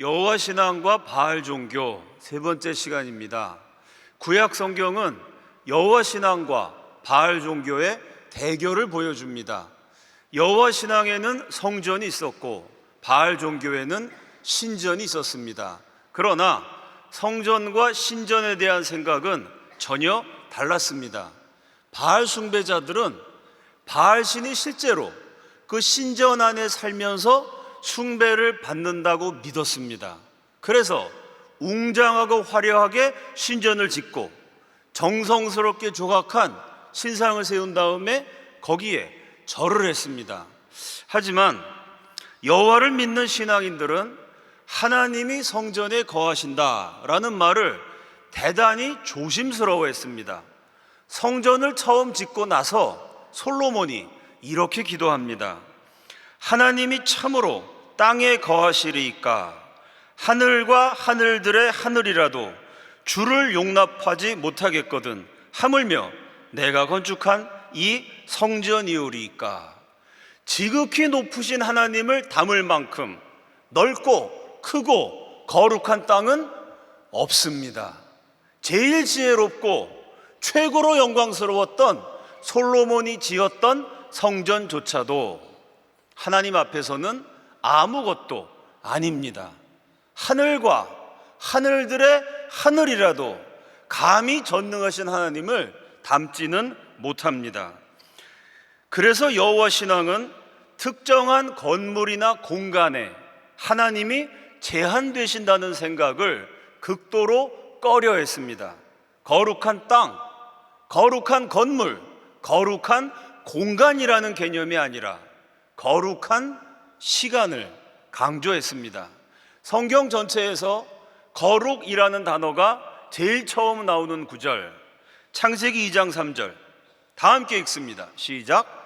여호와 신앙과 바알 종교 세 번째 시간입니다. 구약 성경은 여호와 신앙과 바알 종교의 대결을 보여줍니다. 여호와 신앙에는 성전이 있었고 바알 종교에는 신전이 있었습니다. 그러나 성전과 신전에 대한 생각은 전혀 달랐습니다. 바알 숭배자들은 바알 신이 실제로 그 신전 안에 살면서 숭배를 받는다고 믿었습니다. 그래서 웅장하고 화려하게 신전을 짓고 정성스럽게 조각한 신상을 세운 다음에 거기에 절을 했습니다. 하지만 여호와를 믿는 신앙인들은 하나님이 성전에 거하신다라는 말을 대단히 조심스러워했습니다. 성전을 처음 짓고 나서 솔로몬이 이렇게 기도합니다. 하나님이 참으로 땅에 거하시리이까 하늘과 하늘들의 하늘이라도 주를 용납하지 못하겠거든 하물며 내가 건축한 이 성전이오리이까. 지극히 높으신 하나님을 담을 만큼 넓고 크고 거룩한 땅은 없습니다. 제일 지혜롭고 최고로 영광스러웠던 솔로몬이 지었던 성전조차도 하나님 앞에서는 아무것도 아닙니다. 하늘과 하늘들의 하늘이라도 감히 전능하신 하나님을 담지는 못합니다. 그래서 여호와 신앙은 특정한 건물이나 공간에 하나님이 제한되신다는 생각을 극도로 꺼려했습니다. 거룩한 땅, 거룩한 건물, 거룩한 공간이라는 개념이 아니라 거룩한 시간을 강조했습니다. 성경 전체에서 거룩이라는 단어가 제일 처음 나오는 구절, 창세기 2장 3절. 다 함께 읽습니다. 시작.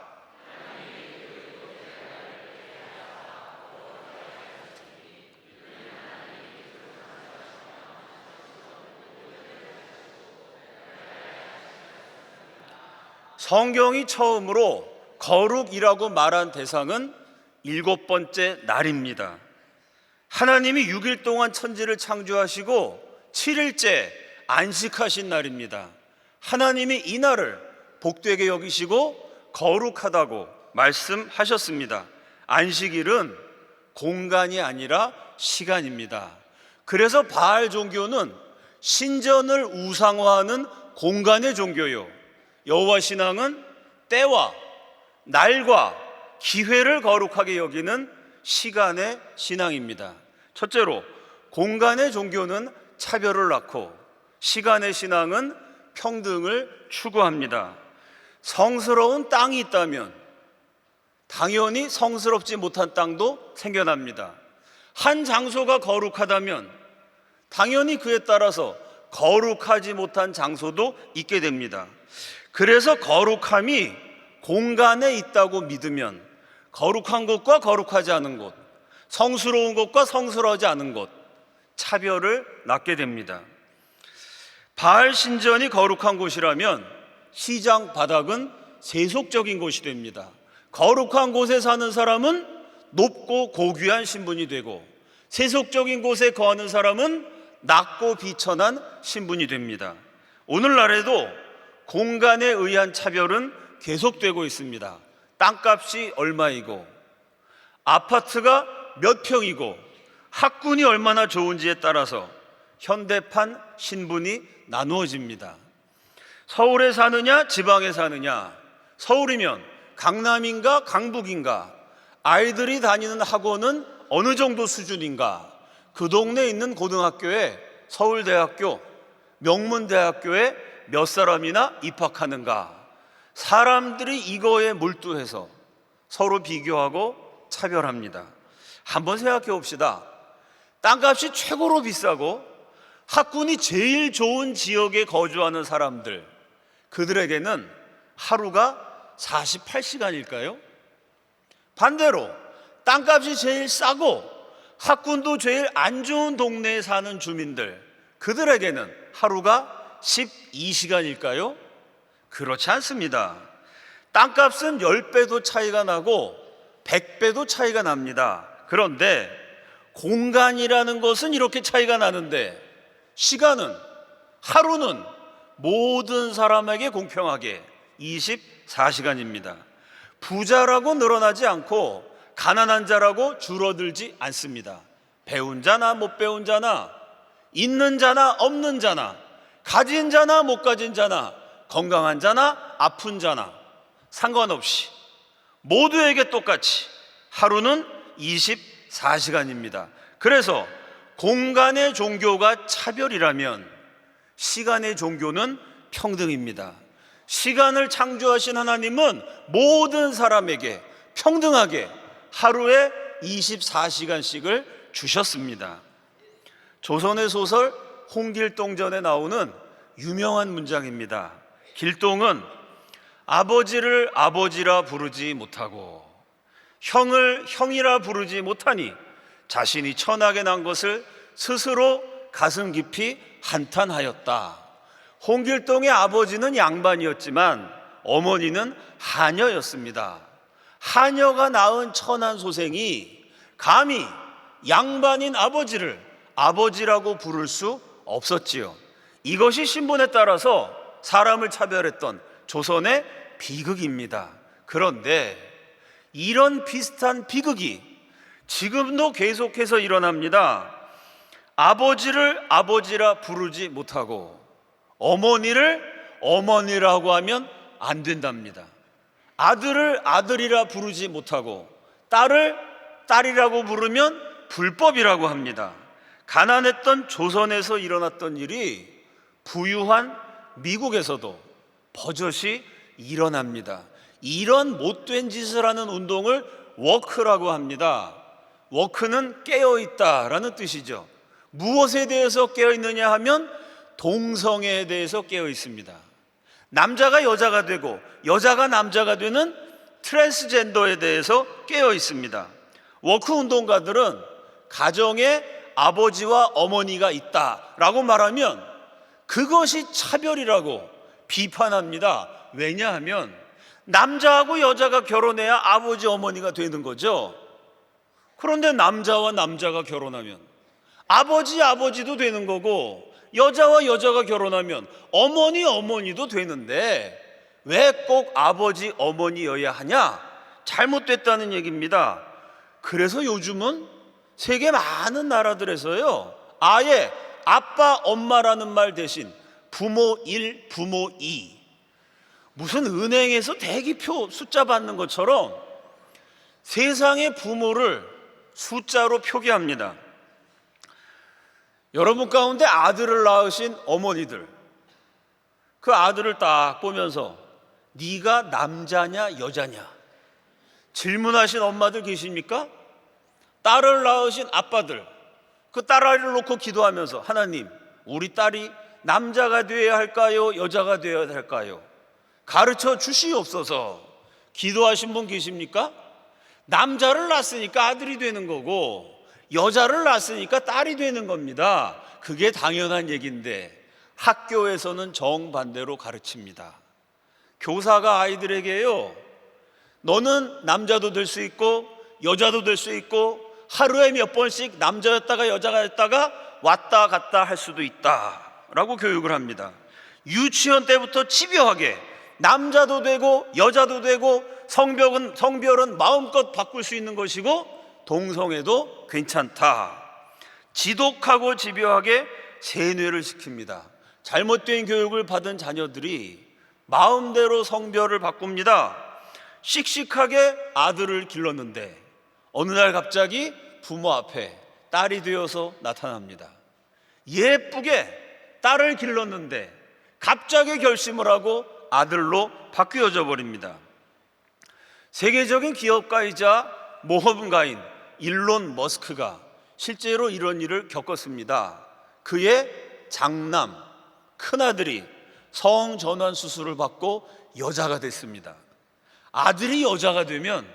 성경이 처음으로 거룩이라고 말한 대상은 7번째 날입니다. 하나님이 6일 동안 천지를 창조하시고 7일째 안식하신 날입니다. 하나님이 이 날을 복되게 여기시고 거룩하다고 말씀하셨습니다. 안식일은 공간이 아니라 시간입니다. 그래서 바알 종교는 신전을 우상화하는 공간의 종교요, 여호와 신앙은 때와 날과 기회를 거룩하게 여기는 시간의 신앙입니다. 첫째로, 공간의 종교는 차별을 낳고 시간의 신앙은 평등을 추구합니다. 성스러운 땅이 있다면 당연히 성스럽지 못한 땅도 생겨납니다. 한 장소가 거룩하다면 당연히 그에 따라서 거룩하지 못한 장소도 있게 됩니다. 그래서 거룩함이 공간에 있다고 믿으면 거룩한 곳과 거룩하지 않은 곳, 성스러운 곳과 성스러워하지 않은 곳, 차별을 낳게 됩니다. 바알 신전이 거룩한 곳이라면 시장 바닥은 세속적인 곳이 됩니다. 거룩한 곳에 사는 사람은 높고 고귀한 신분이 되고 세속적인 곳에 거하는 사람은 낮고 비천한 신분이 됩니다. 오늘날에도 공간에 의한 차별은 계속되고 있습니다. 땅값이 얼마이고 아파트가 몇 평이고 학군이 얼마나 좋은지에 따라서 현대판 신분이 나누어집니다. 서울에 사느냐 지방에 사느냐, 서울이면 강남인가 강북인가, 아이들이 다니는 학원은 어느 정도 수준인가, 그 동네에 있는 고등학교에 서울대학교, 명문대학교에 몇 사람이나 입학하는가, 사람들이 이거에 몰두해서 서로 비교하고 차별합니다. 한번 생각해 봅시다. 땅값이 최고로 비싸고 학군이 제일 좋은 지역에 거주하는 사람들, 그들에게는 하루가 48시간일까요? 반대로 땅값이 제일 싸고 학군도 제일 안 좋은 동네에 사는 주민들, 그들에게는 하루가 12시간일까요? 그렇지 않습니다. 땅값은 10배도 차이가 나고 100배도 차이가 납니다. 그런데 공간이라는 것은 이렇게 차이가 나는데 시간은, 하루는 모든 사람에게 공평하게 24시간입니다. 부자라고 늘어나지 않고 가난한 자라고 줄어들지 않습니다. 배운 자나 못 배운 자나, 있는 자나 없는 자나, 가진 자나 못 가진 자나, 건강한 자나 아픈 자나 상관없이 모두에게 똑같이 하루는 24시간입니다. 그래서 공간의 종교가 차별이라면 시간의 종교는 평등입니다. 시간을 창조하신 하나님은 모든 사람에게 평등하게 하루에 24시간씩을 주셨습니다. 조선의 소설 홍길동전에 나오는 유명한 문장입니다. 길동은 아버지를 아버지라 부르지 못하고 형을 형이라 부르지 못하니 자신이 천하게 난 것을 스스로 가슴 깊이 한탄하였다. 홍길동의 아버지는 양반이었지만 어머니는 하녀였습니다. 하녀가 낳은 천한 소생이 감히 양반인 아버지를 아버지라고 부를 수 없었지요. 이것이 신분에 따라서 사람을 차별했던 조선의 비극입니다. 그런데 이런 비슷한 비극이 지금도 계속해서 일어납니다. 아버지를 아버지라 부르지 못하고 어머니를 어머니라고 하면 안 된답니다. 아들을 아들이라 부르지 못하고 딸을 딸이라고 부르면 불법이라고 합니다. 가난했던 조선에서 일어났던 일이 부유한 미국에서도 버젓이 일어납니다. 이런 못된 짓을 하는 운동을 워크라고 합니다. 워크는 깨어있다라는 뜻이죠. 무엇에 대해서 깨어있느냐 하면 동성애에 대해서 깨어있습니다. 남자가 여자가 되고 여자가 남자가 되는 트랜스젠더에 대해서 깨어있습니다. 워크 운동가들은 가정에 아버지와 어머니가 있다라고 말하면 그것이 차별이라고 비판합니다. 왜냐하면 남자하고 여자가 결혼해야 아버지 어머니가 되는 거죠. 그런데 남자와 남자가 결혼하면 아버지도 되는 거고 여자와 여자가 결혼하면 어머니도 되는데 왜 꼭 아버지 어머니여야 하냐? 잘못됐다는 얘기입니다. 그래서 요즘은 세계 많은 나라들에서요 아예 아빠 엄마라는 말 대신 부모 1, 부모 2, 무슨 은행에서 대기표 숫자 받는 것처럼 세상의 부모를 숫자로 표기합니다. 여러분 가운데 아들을 낳으신 어머니들, 그 아들을 딱 보면서 네가 남자냐 여자냐 질문하신 엄마들 계십니까? 딸을 낳으신 아빠들, 그 딸아이를 놓고 기도하면서 하나님, 우리 딸이 남자가 되어야 할까요? 여자가 되어야 할까요? 가르쳐 주시옵소서. 기도하신 분 계십니까? 남자를 낳았으니까 아들이 되는 거고 여자를 낳았으니까 딸이 되는 겁니다. 그게 당연한 얘기인데 학교에서는 정반대로 가르칩니다. 교사가 아이들에게요, 너는 남자도 될 수 있고 여자도 될 수 있고 하루에 몇 번씩 남자였다가 여자였다가 왔다 갔다 할 수도 있다라고 교육을 합니다. 유치원 때부터 집요하게 남자도 되고 여자도 되고 성별은 마음껏 바꿀 수 있는 것이고 동성애도 괜찮다. 지독하고 집요하게 세뇌를 시킵니다. 잘못된 교육을 받은 자녀들이 마음대로 성별을 바꿉니다. 씩씩하게 아들을 길렀는데 어느 날 갑자기 부모 앞에 딸이 되어서 나타납니다. 예쁘게 딸을 길렀는데 갑자기 결심을 하고 아들로 바뀌어져 버립니다. 세계적인 기업가이자 모험가인 일론 머스크가 실제로 이런 일을 겪었습니다. 그의 장남, 큰아들이 성전환 수술을 받고 여자가 됐습니다. 아들이 여자가 되면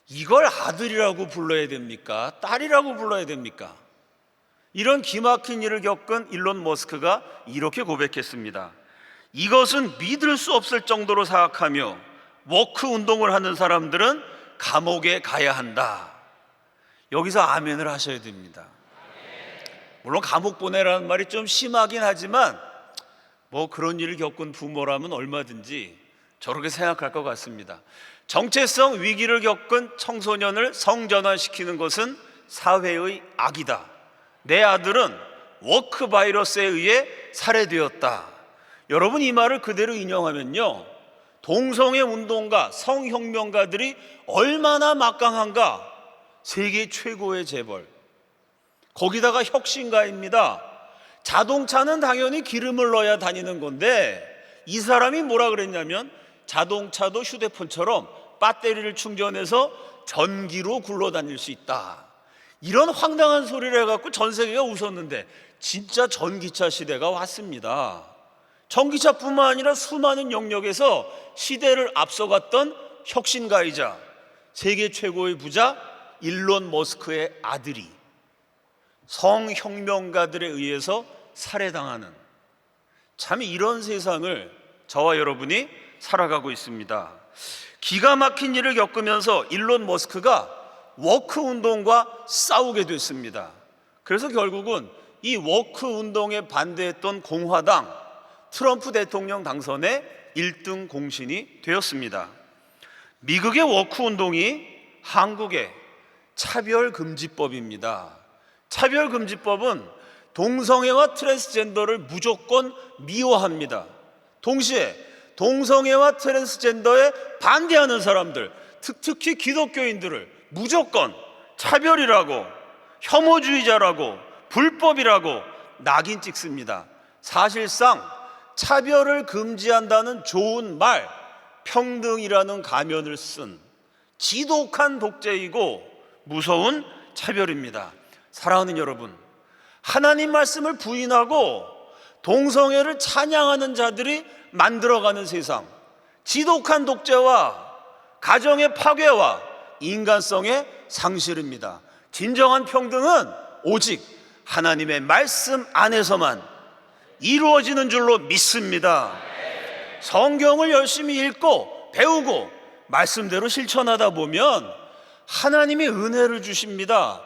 이걸 아들이라고 불러야 됩니까? 딸이라고 불러야 됩니까? 이런 기막힌 일을 겪은 일론 머스크가 이렇게 고백했습니다. 이것은 믿을 수 없을 정도로 사악하며 워크 운동을 하는 사람들은 감옥에 가야 한다. 여기서 아멘을 하셔야 됩니다. 물론 감옥 보내라는 말이 좀 심하긴 하지만 뭐 그런 일을 겪은 부모라면 얼마든지 저렇게 생각할 것 같습니다. 정체성 위기를 겪은 청소년을 성전환시키는 것은 사회의 악이다. 내 아들은 워크 바이러스에 의해 살해되었다. 여러분, 이 말을 그대로 인용하면요, 동성애 운동가, 성혁명가들이 얼마나 막강한가. 세계 최고의 재벌, 거기다가 혁신가입니다. 자동차는 당연히 기름을 넣어야 다니는 건데 이 사람이 뭐라 그랬냐면 자동차도 휴대폰처럼 배터리를 충전해서 전기로 굴러다닐 수 있다. 이런 황당한 소리를 해갖고 전 세계가 웃었는데 진짜 전기차 시대가 왔습니다. 전기차뿐만 아니라 수많은 영역에서 시대를 앞서갔던 혁신가이자 세계 최고의 부자 일론 머스크의 아들이 성혁명가들에 의해서 살해당하는, 참 이런 세상을 저와 여러분이 살아가고 있습니다. 기가 막힌 일을 겪으면서 일론 머스크가 워크 운동과 싸우게 됐습니다. 그래서 결국은 이 워크 운동에 반대했던 공화당 트럼프 대통령 당선의 1등 공신이 되었습니다. 미국의 워크 운동이 한국의 차별금지법입니다. 차별금지법은 동성애와 트랜스젠더를 무조건 미워합니다. 동시에 동성애와 트랜스젠더에 반대하는 사람들, 특히 기독교인들을 무조건 차별이라고, 혐오주의자라고, 불법이라고 낙인 찍습니다. 사실상 차별을 금지한다는 좋은 말, 평등이라는 가면을 쓴 지독한 독재이고 무서운 차별입니다. 사랑하는 여러분, 하나님 말씀을 부인하고 동성애를 찬양하는 자들이 만들어가는 세상, 지독한 독재와 가정의 파괴와 인간성의 상실입니다. 진정한 평등은 오직 하나님의 말씀 안에서만 이루어지는 줄로 믿습니다. 성경을 열심히 읽고 배우고 말씀대로 실천하다 보면 하나님이 은혜를 주십니다.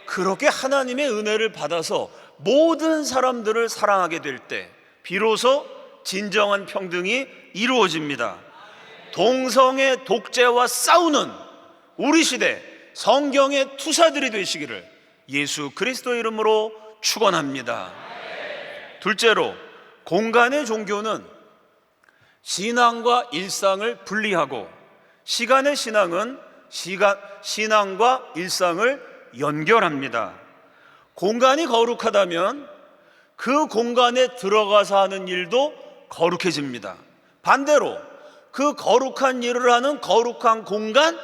그렇게 하나님의 은혜를 받아서 모든 사람들을 사랑하게 될 때 비로소 진정한 평등이 이루어집니다. 동성애 독재와 싸우는 우리 시대 성경의 투사들이 되시기를 예수 그리스도의 이름으로 축원합니다. 둘째로, 공간의 종교는 신앙과 일상을 분리하고 시간의 신앙은 신앙과 일상을 연결합니다. 공간이 거룩하다면 그 공간에 들어가서 하는 일도 거룩해집니다. 반대로 그 거룩한 일을 하는 거룩한 공간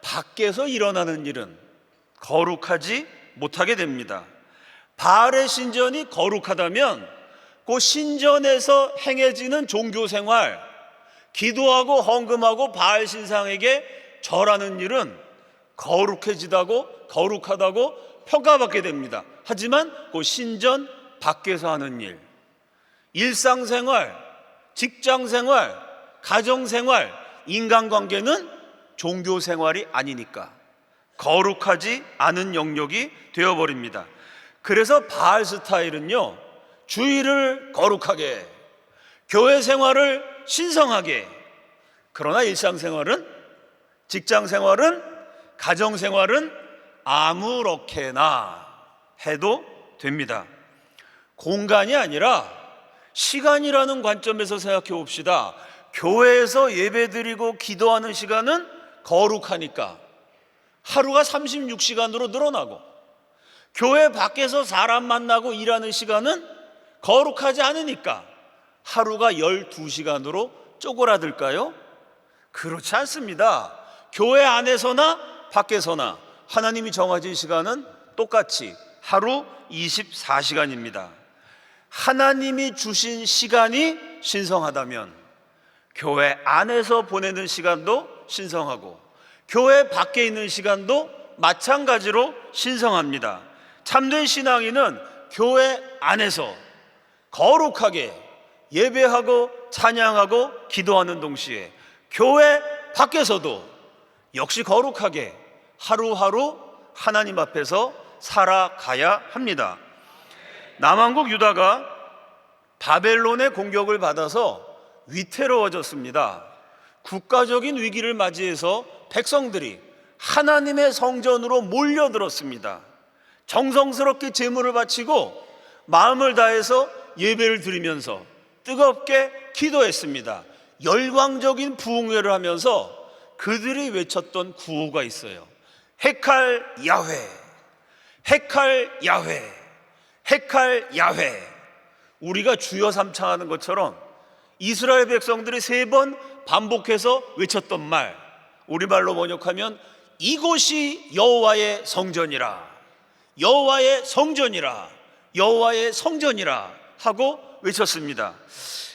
밖에서 일어나는 일은 거룩하지 못하게 됩니다. 바알의 신전이 거룩하다면 그 신전에서 행해지는 종교생활, 기도하고 헌금하고 바알 신상에게 절하는 일은 거룩하다고 평가받게 됩니다. 하지만 그 신전 밖에서 하는 일, 일상생활, 직장생활, 가정생활, 인간관계는 종교생활이 아니니까 거룩하지 않은 영역이 되어버립니다. 그래서 바알 스타일은요, 주일을 거룩하게, 교회 생활을 신성하게, 그러나 일상생활은, 직장생활은, 가정생활은 아무렇게나 해도 됩니다. 공간이 아니라 시간이라는 관점에서 생각해 봅시다. 교회에서 예배드리고 기도하는 시간은 거룩하니까 하루가 36시간으로 늘어나고, 교회 밖에서 사람 만나고 일하는 시간은 거룩하지 않으니까 하루가 12시간으로 쪼그라들까요? 그렇지 않습니다. 교회 안에서나 밖에서나 하나님이 정하신 시간은 똑같이 하루 24시간입니다. 하나님이 주신 시간이 신성하다면 교회 안에서 보내는 시간도 신성하고 교회 밖에 있는 시간도 마찬가지로 신성합니다. 참된 신앙인은 교회 안에서 거룩하게 예배하고 찬양하고 기도하는 동시에 교회 밖에서도 역시 거룩하게 하루하루 하나님 앞에서 살아가야 합니다. 남왕국 유다가 바벨론의 공격을 받아서 위태로워졌습니다. 국가적인 위기를 맞이해서 백성들이 하나님의 성전으로 몰려들었습니다. 정성스럽게 제물을 바치고 마음을 다해서 예배를 드리면서 뜨겁게 기도했습니다. 열광적인 부흥회를 하면서 그들이 외쳤던 구호가 있어요. 헤칼 야훼, 헤칼 야훼, 헤칼 야훼. 우리가 주여 삼창하는 것처럼 이스라엘 백성들이 3번 반복해서 외쳤던 말, 우리말로 번역하면 이곳이 여호와의 성전이라, 여호와의 성전이라, 여호와의 성전이라 하고 외쳤습니다.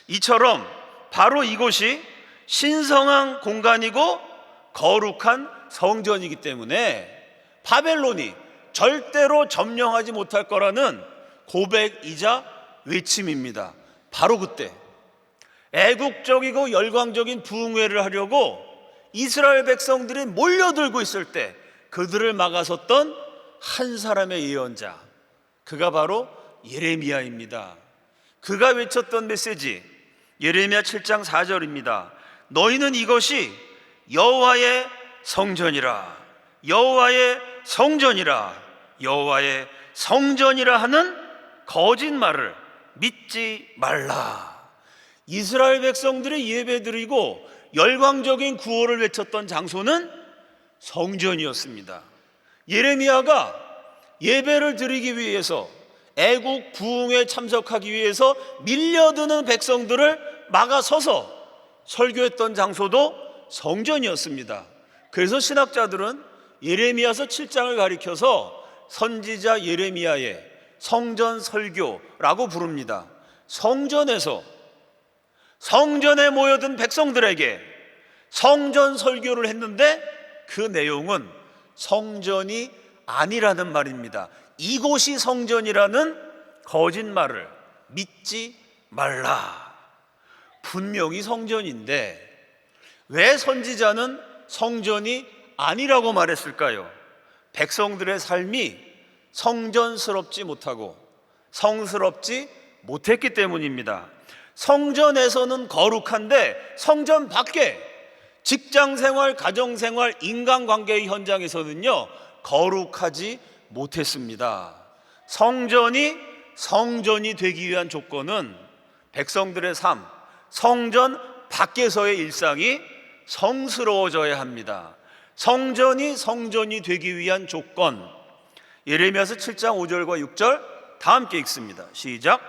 이처럼 바로 이곳이 신성한 공간이고 거룩한 성전이기 때문에 바벨론이 절대로 점령하지 못할 거라는 고백이자 외침입니다. 바로 그때 애국적이고 열광적인 부흥회를 하려고 이스라엘 백성들이 몰려들고 있을 때 그들을 막아섰던 한 사람의 예언자, 그가 바로 예레미야입니다. 그가 외쳤던 메시지, 예레미야 7장 4절입니다. 너희는 이것이 여호와의 성전이라, 여호와의 성전이라, 여호와의 성전이라 하는 거짓말을 믿지 말라. 이스라엘 백성들이 예배드리고 열광적인 구호를 외쳤던 장소는 성전이었습니다. 예레미야가 예배를 드리기 위해서, 애국 부흥에 참석하기 위해서 밀려드는 백성들을 막아서서 설교했던 장소도 성전이었습니다. 그래서 신학자들은 예레미야서 7장을 가리켜서 선지자 예레미야의 성전 설교라고 부릅니다. 성전에서 성전에 모여든 백성들에게 성전 설교를 했는데 그 내용은 성전이 아니라는 말입니다. 이곳이 성전이라는 거짓말을 믿지 말라. 분명히 성전인데 왜 선지자는 성전이 아니라고 말했을까요? 백성들의 삶이 성전스럽지 못하고 성스럽지 못했기 때문입니다. 성전에서는 거룩한데 성전 밖에 직장생활, 가정생활, 인간관계의 현장에서는요 거룩하지 못했습니다. 성전이 성전이 되기 위한 조건은 백성들의 삶, 성전 밖에서의 일상이 성스러워져야 합니다. 성전이 성전이 되기 위한 조건, 예레미야서 7장 5절과 6절 다 함께 읽습니다. 시작.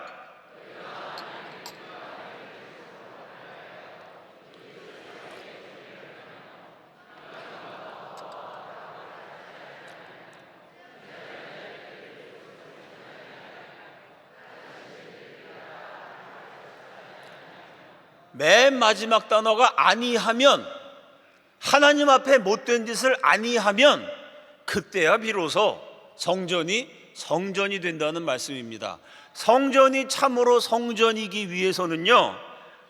맨 마지막 단어가 아니하면, 하나님 앞에 못된 짓을 아니하면 그때야 비로소 성전이 성전이 된다는 말씀입니다. 성전이 참으로 성전이기 위해서는요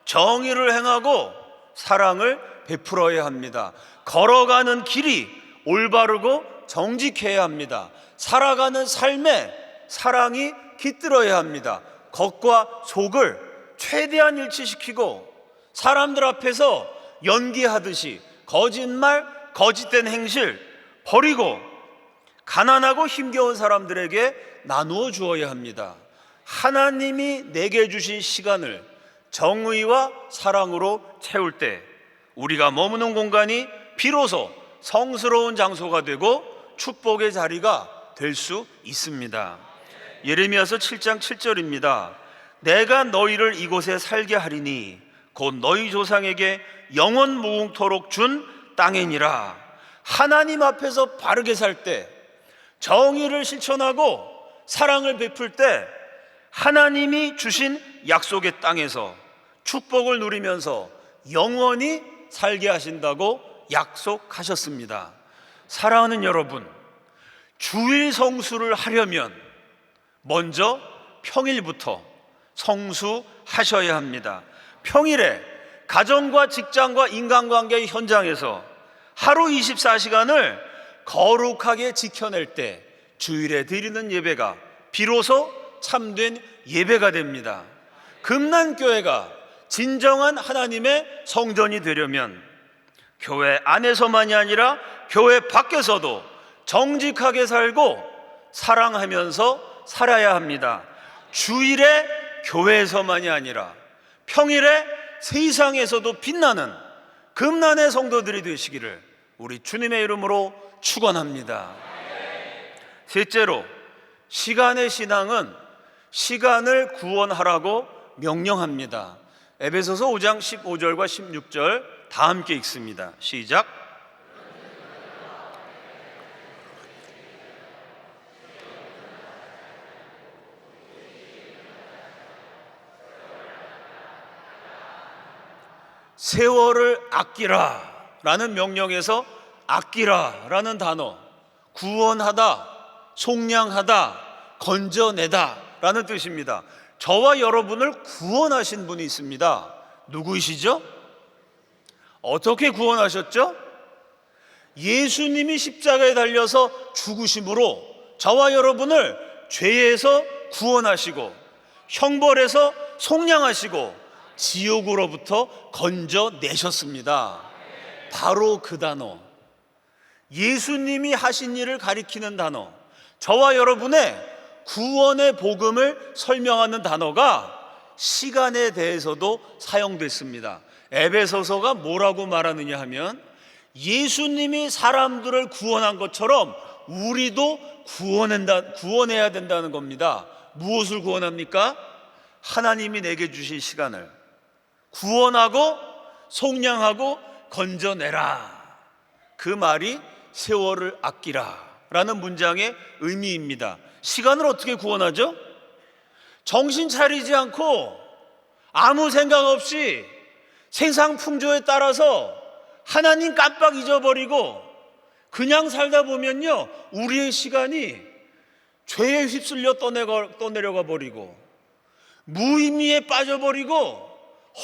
정의를 행하고 사랑을 베풀어야 합니다. 걸어가는 길이 올바르고 정직해야 합니다. 살아가는 삶에 사랑이 깃들어야 합니다. 겉과 속을 최대한 일치시키고 사람들 앞에서 연기하듯이 거짓말, 거짓된 행실 버리고 가난하고 힘겨운 사람들에게 나누어 주어야 합니다. 하나님이 내게 주신 시간을 정의와 사랑으로 채울 때 우리가 머무는 공간이 비로소 성스러운 장소가 되고 축복의 자리가 될 수 있습니다. 예레미야서 7장 7절입니다. 내가 너희를 이곳에 살게 하리니 곧 너희 조상에게 영원 무궁토록 준 땅이니라. 하나님 앞에서 바르게 살 때, 정의를 실천하고 사랑을 베풀 때 하나님이 주신 약속의 땅에서 축복을 누리면서 영원히 살게 하신다고 약속하셨습니다. 사랑하는 여러분, 주일 성수를 하려면 먼저 평일부터 성수하셔야 합니다. 평일에 가정과 직장과 인간관계의 현장에서 하루 24시간을 거룩하게 지켜낼 때 주일에 드리는 예배가 비로소 참된 예배가 됩니다. 금난교회가 진정한 하나님의 성전이 되려면 교회 안에서만이 아니라 교회 밖에서도 정직하게 살고 사랑하면서 살아야 합니다. 주일에 교회에서만이 아니라 평일에 세상에서도 빛나는 금난의 성도들이 되시기를 우리 주님의 이름으로 축원합니다. 셋째로, 시간의 신앙은 시간을 구원하라고 명령합니다. 에베소서 5장 15절과 16절 다 함께 읽습니다. 시작. 세월을 아끼라 라는 명령에서 아끼라 라는 단어, 구원하다, 속량하다, 건져내다 라는 뜻입니다. 저와 여러분을 구원하신 분이 있습니다. 누구이시죠? 어떻게 구원하셨죠? 예수님이 십자가에 달려서 죽으심으로 저와 여러분을 죄에서 구원하시고 형벌에서 속량하시고 지옥으로부터 건져내셨습니다. 바로 그 단어, 예수님이 하신 일을 가리키는 단어, 저와 여러분의 구원의 복음을 설명하는 단어가 시간에 대해서도 사용됐습니다. 에베소서가 뭐라고 말하느냐 하면 예수님이 사람들을 구원한 것처럼 우리도 구원해야 된다는 겁니다. 무엇을 구원합니까? 하나님이 내게 주신 시간을 구원하고 속량하고 건져내라. 그 말이 세월을 아끼라 라는 문장의 의미입니다. 시간을 어떻게 구원하죠? 정신 차리지 않고 아무 생각 없이 세상 풍조에 따라서 하나님 깜빡 잊어버리고 그냥 살다 보면요, 우리의 시간이 죄에 휩쓸려 떠내려가 버리고 무의미에 빠져버리고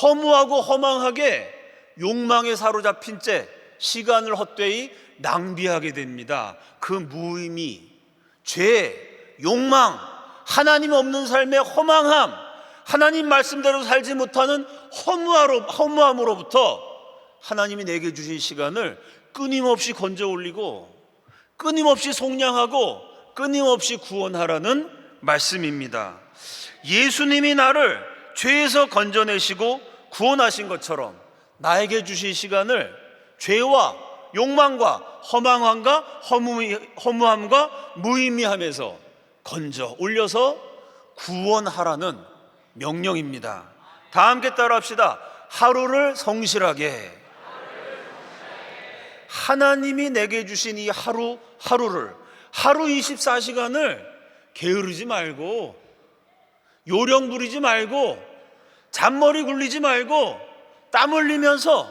허무하고 허망하게 욕망에 사로잡힌 채 시간을 헛되이 낭비하게 됩니다. 그 무의미, 죄, 욕망, 하나님 없는 삶의 허망함, 하나님 말씀대로 살지 못하는 허무함으로부터 하나님이 내게 주신 시간을 끊임없이 건져 올리고 끊임없이 속량하고 끊임없이 구원하라는 말씀입니다. 예수님이 나를 죄에서 건져내시고 구원하신 것처럼 나에게 주신 시간을 죄와 욕망과 허무함과 무의미함에서 건져 올려서 구원하라는 명령입니다. 다 함께 따라합시다. 하루를 성실하게. 하나님이 내게 주신 이 하루 24시간을 게으르지 말고 요령 부리지 말고 잔머리 굴리지 말고 땀 흘리면서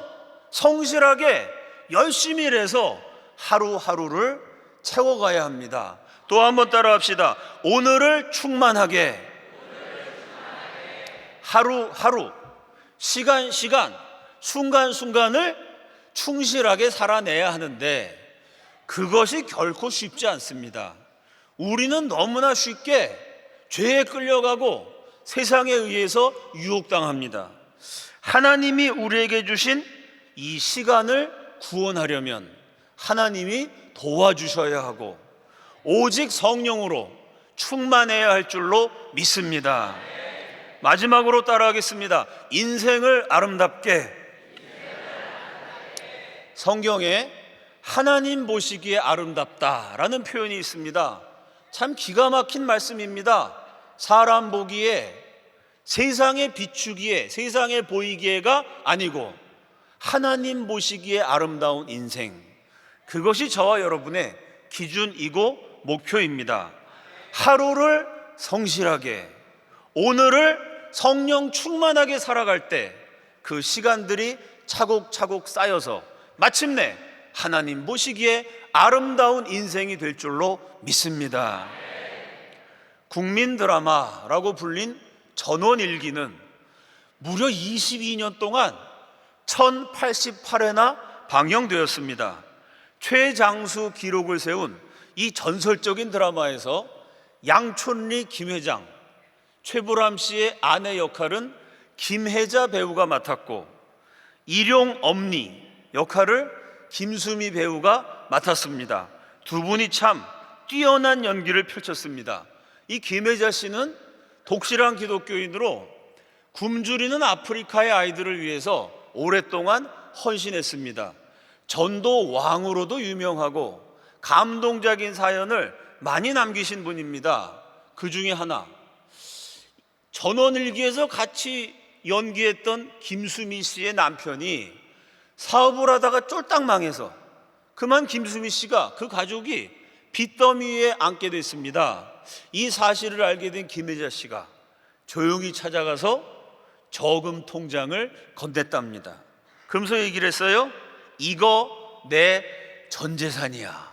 성실하게 열심히 일해서 하루하루를 채워가야 합니다. 또 한번 따라합시다. 오늘을 충만하게. 하루하루, 시간, 순간순간을 충실하게 살아내야 하는데 그것이 결코 쉽지 않습니다. 우리는 너무나 쉽게 죄에 끌려가고 세상에 의해서 유혹당합니다. 하나님이 우리에게 주신 이 시간을 구원하려면 하나님이 도와주셔야 하고 오직 성령으로 충만해야 할 줄로 믿습니다. 마지막으로 따라하겠습니다. 인생을 아름답게. 성경에 하나님 보시기에 아름답다라는 표현이 있습니다. 참 기가 막힌 말씀입니다. 사람 보기에, 세상에 비추기에, 세상에 보이기에가 아니고 하나님 보시기에 아름다운 인생, 그것이 저와 여러분의 기준이고 목표입니다. 하루를 성실하게, 오늘을 성령 충만하게 살아갈 때 그 시간들이 차곡차곡 쌓여서 마침내 하나님 보시기에 아름다운 인생이 될 줄로 믿습니다. 국민 드라마라고 불린 전원일기는 무려 22년 동안 1088회나 방영되었습니다. 최장수 기록을 세운 이 전설적인 드라마에서 양촌리 김 회장, 최보람 씨의 아내 역할은 김혜자 배우가 맡았고, 일용 엄니 역할을 김수미 배우가 맡았습니다. 두 분이 참 뛰어난 연기를 펼쳤습니다. 이 김혜자 씨는 독실한 기독교인으로 굶주리는 아프리카의 아이들을 위해서 오랫동안 헌신했습니다. 전도 왕으로도 유명하고 감동적인 사연을 많이 남기신 분입니다. 그 중에 하나, 전원일기에서 같이 연기했던 김수미 씨의 남편이 사업을 하다가 쫄딱 망해서 그만 김수미 씨가, 그 가족이 빚더미에 앉게 됐습니다. 이 사실을 알게 된 김혜자 씨가 조용히 찾아가서 저금 통장을 건넸답니다. 그러면서 얘기를 했어요. 이거 내 전재산이야.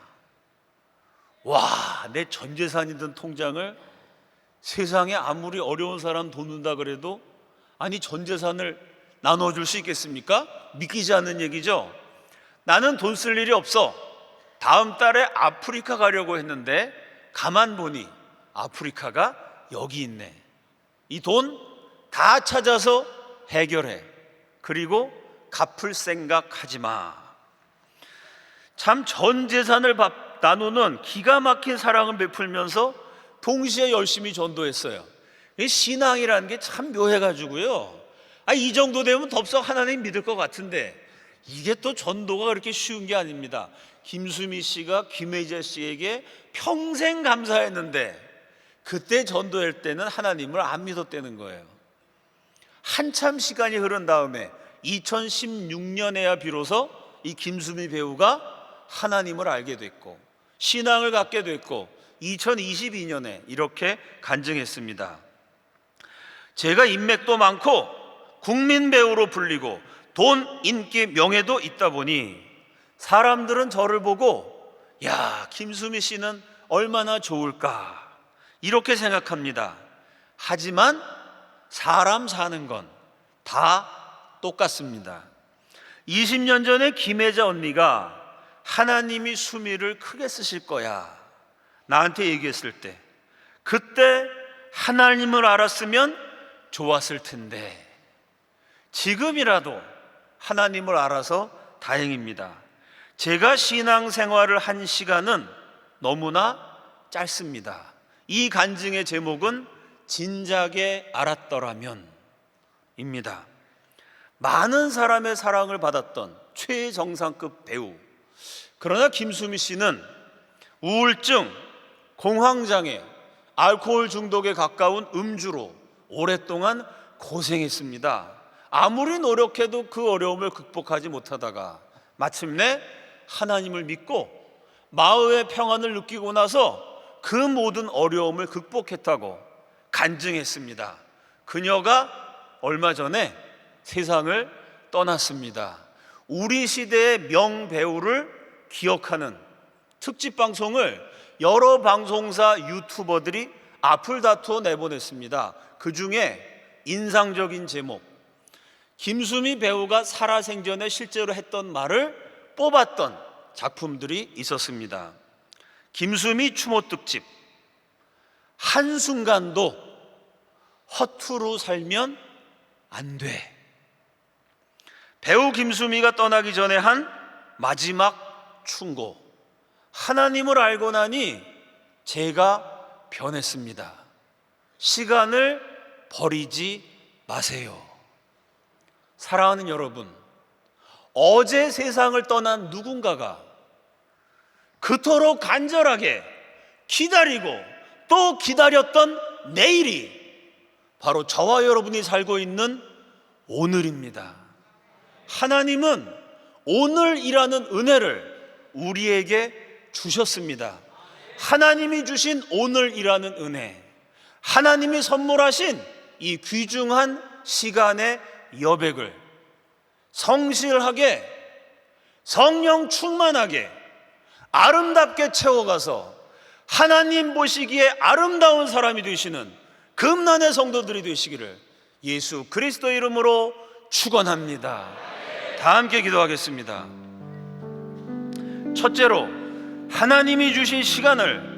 와, 내 전재산이던 통장을 세상에 아무리 어려운 사람 돕는다 그래도, 아니 전재산을 나눠줄 수 있겠습니까? 믿기지 않는 얘기죠. 나는 돈 쓸 일이 없어. 다음 달에 아프리카 가려고 했는데 가만 보니 아프리카가 여기 있네. 이 돈 다 찾아서 해결해. 그리고 갚을 생각하지 마. 참 전 재산을 나누는 기가 막힌 사랑을 베풀면서 동시에 열심히 전도했어요. 이 신앙이라는 게 참 묘해가지고요. 이 정도 되면 덥석 하나님 믿을 것 같은데 이게 또 전도가 그렇게 쉬운 게 아닙니다. 김수미 씨가 김혜자 씨에게 평생 감사했는데 그때 전도할 때는 하나님을 안 믿었다는 거예요. 한참 시간이 흐른 다음에 2016년에야 비로소 이 김수미 배우가 하나님을 알게 됐고 신앙을 갖게 됐고 2022년에 이렇게 간증했습니다. 제가 인맥도 많고 국민 배우로 불리고 돈, 인기, 명예도 있다 보니 사람들은 저를 보고 야, 김수미 씨는 얼마나 좋을까 이렇게 생각합니다. 하지만 사람 사는 건 다 똑같습니다. 20년 전에 김혜자 언니가 하나님이 수미를 크게 쓰실 거야 나한테 얘기했을 때, 그때 하나님을 알았으면 좋았을 텐데 지금이라도 하나님을 알아서 다행입니다. 제가 신앙생활을 한 시간은 너무나 짧습니다. 이 간증의 제목은 진작에 알았더라면 입니다. 많은 사람의 사랑을 받았던 최정상급 배우, 그러나 김수미 씨는 우울증, 공황장애, 알코올 중독에 가까운 음주로 오랫동안 고생했습니다. 아무리 노력해도 그 어려움을 극복하지 못하다가 마침내 하나님을 믿고 마음의 평안을 느끼고 나서 그 모든 어려움을 극복했다고 간증했습니다. 그녀가 얼마 전에 세상을 떠났습니다. 우리 시대의 명배우를 기억하는 특집 방송을 여러 방송사 유튜버들이 앞을 다투어 내보냈습니다. 그 중에 인상적인 제목, 김수미 배우가 살아생전에 실제로 했던 말을 뽑았던 작품들이 있었습니다. 김수미 추모 특집, 한순간도 허투루 살면 안 돼. 배우 김수미가 떠나기 전에 한 마지막 충고, 하나님을 알고 나니 제가 변했습니다. 시간을 버리지 마세요. 사랑하는 여러분, 어제 세상을 떠난 누군가가 그토록 간절하게 기다리고 또 기다렸던 내일이 바로 저와 여러분이 살고 있는 오늘입니다. 하나님은 오늘이라는 은혜를 우리에게 주셨습니다. 하나님이 주신 오늘이라는 은혜, 하나님이 선물하신 이 귀중한 시간의 여백을 성실하게, 성령 충만하게, 아름답게 채워가서 하나님 보시기에 아름다운 사람이 되시는 금난의 성도들이 되시기를 예수 그리스도의 이름으로 축원합니다. 다 함께 기도하겠습니다. 첫째로 하나님이 주신 시간을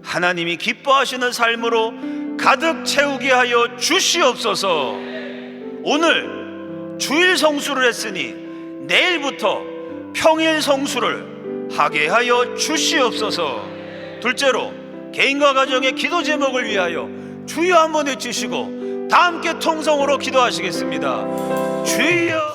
하나님이 기뻐하시는 삶으로 가득 채우게 하여 주시옵소서. 오늘 주일 성수를 했으니 내일부터 평일 성수를 하게 하여 주시옵소서. 둘째로 개인과 가정의 기도 제목을 위하여 주여 한번 외치시고 다 함께 통성으로 기도하시겠습니다. 주여.